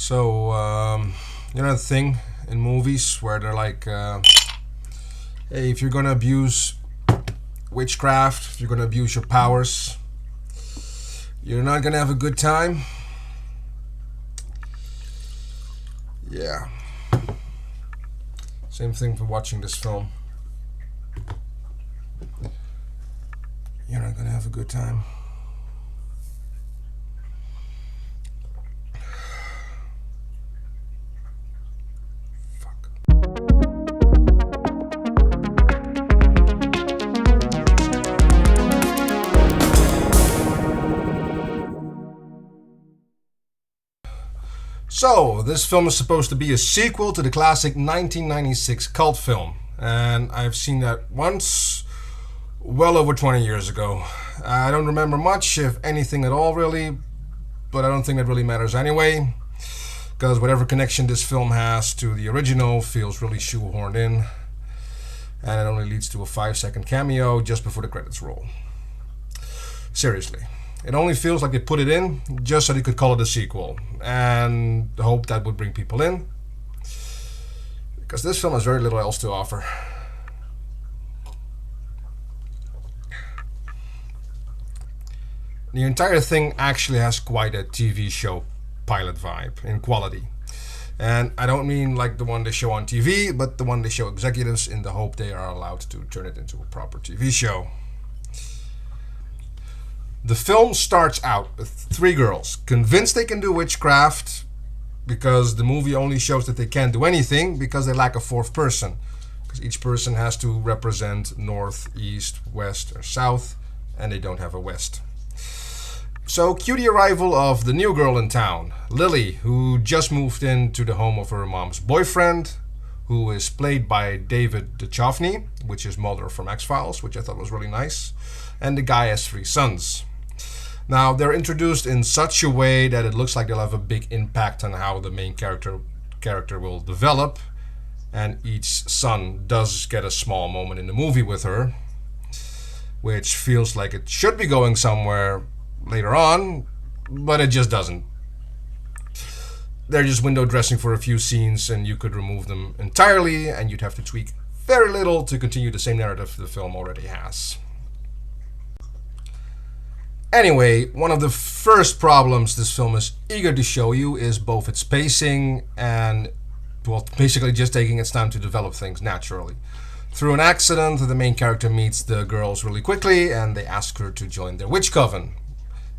You know the thing in movies where they're like, hey, if you're gonna abuse witchcraft, if you're gonna abuse your powers, you're not gonna have a good time? Yeah. Same thing for watching this film. You're not gonna have a good time. So, this film is supposed to be a sequel to the classic 1996 cult film, and I've seen that once, well over 20 years ago. I don't remember much, if anything at all, really, but I don't think that really matters anyway, because whatever connection this film has to the original feels really shoehorned in, and it only leads to a 5-second cameo just before the credits roll. Seriously. It only feels like they put it in just so they could call it a sequel and hope that would bring people in. Because this film has very little else to offer. The entire thing actually has quite a TV show pilot vibe in quality. And I don't mean like the one they show on TV, but the one they show executives in the hope they are allowed to turn it into a proper TV show. The film starts out with 3 girls convinced they can do witchcraft because the movie only shows that they can't do anything because they lack a 4th person. Because each person has to represent north, east, west, or south, and they don't have a west. So cue the arrival of the new girl in town, Lily, who just moved into the home of her mom's boyfriend, who is played by David Duchovny, which is Mulder from X-Files, which I thought was really nice. And the guy has 3 sons. Now, they're introduced in such a way that it looks like they'll have a big impact on how the main character will develop. And each son does get a small moment in the movie with her, which feels like it should be going somewhere later on, but it just doesn't. They're just window dressing for a few scenes, and you could remove them entirely, and you'd have to tweak very little to continue the same narrative the film already has. Anyway, one of the first problems this film is eager to show you is both its pacing and, well, basically just taking its time to develop things naturally. Through an accident, the main character meets the girls really quickly and they ask her to join their witch coven.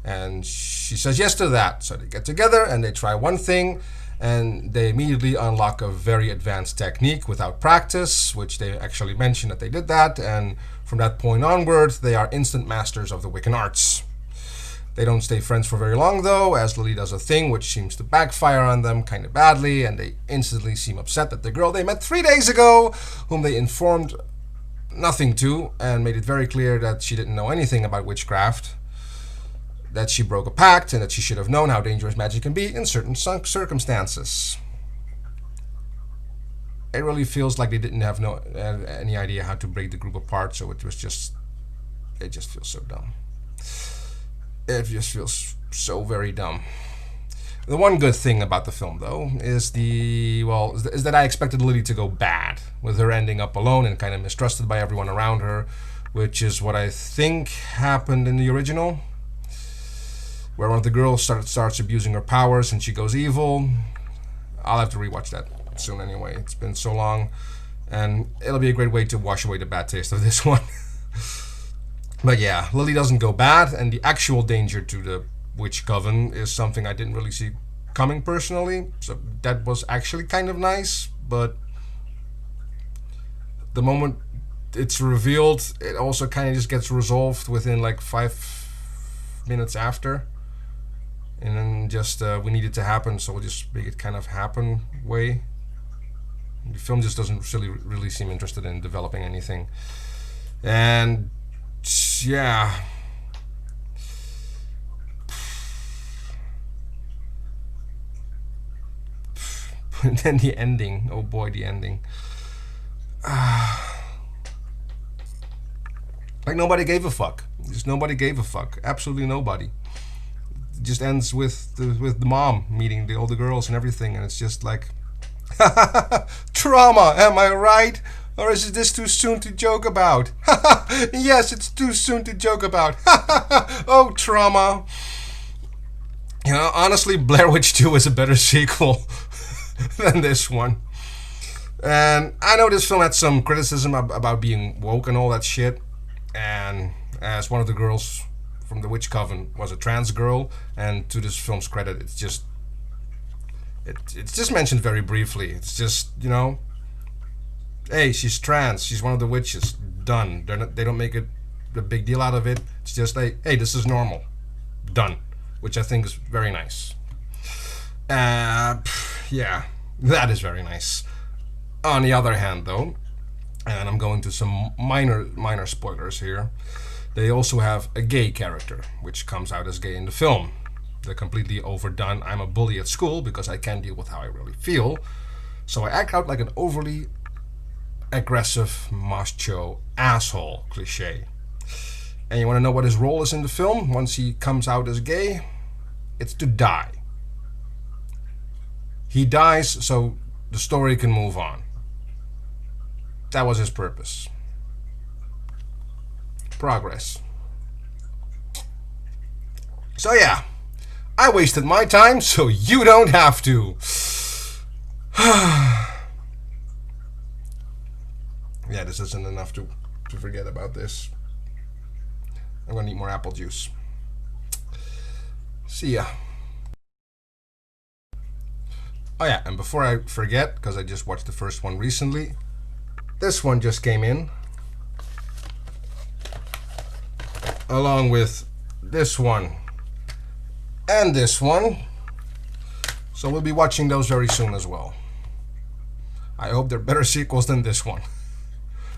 And she says yes to that, so they get together and they try one thing and they immediately unlock a very advanced technique without practice, which they actually mention that they did that, and from that point onward, they are instant masters of the Wiccan arts. They don't stay friends for very long though, as Lily does a thing which seems to backfire on them kind of badly, and they instantly seem upset that the girl they met 3 days ago, whom they informed nothing to, and made it very clear that she didn't know anything about witchcraft, that she broke a pact, and that she should have known how dangerous magic can be in certain circumstances. It really feels like they didn't have any idea how to break the group apart, so it just feels so dumb. It just feels so very dumb. The one good thing about the film, though, is that I expected Lily to go bad, with her ending up alone and kind of mistrusted by everyone around her, which is what I think happened in the original, where one of the girls starts abusing her powers and she goes evil. I'll have to rewatch that soon anyway. It's been so long, and it'll be a great way to wash away the bad taste of this one. But yeah, Lily doesn't go bad, and the actual danger to the witch coven is something I didn't really see coming personally, so that was actually kind of nice, but the moment it's revealed, it also kind of just gets resolved within like 5 minutes after, and then just, we need it to happen, so we'll just make it kind of happen way. The film just doesn't really seem interested in developing anything, and yeah. And then the ending. Oh boy, the ending. Like nobody gave a fuck. Just nobody gave a fuck. Absolutely nobody. just ends with the mom meeting all the girls and everything, and it's just like, trauma, am I right? Or is this too soon to joke about? Yes, it's too soon to joke about. Oh, trauma. You know, honestly, Blair Witch 2 is a better sequel than this one. And I know this film had some criticism about being woke and all that shit. And as one of the girls from the Witch Coven was a trans girl, and to this film's credit, it's just mentioned very briefly. It's just, you know, hey, she's trans, she's one of the witches. Done. They don't make a big deal out of it. It's just like, hey, this is normal. Done. Which I think is very nice. Yeah, that is very nice. On the other hand, though, and I'm going to some minor spoilers here, they also have a gay character, which comes out as gay in the film. The completely overdone, I'm a bully at school because I can't deal with how I really feel, so I act out like an overly aggressive macho asshole cliche. And you want to know what his role is in the film once he comes out as gay? It's to die. He dies so the story can move on. That was his purpose. Progress. So yeah, I wasted my time so you don't have to. Yeah, this isn't enough to forget about this. I'm gonna need more apple juice. See ya. Oh yeah, and before I forget, because I just watched the first one recently, this one just came in, along with this one and this one. So we'll be watching those very soon as well. I hope they're better sequels than this one.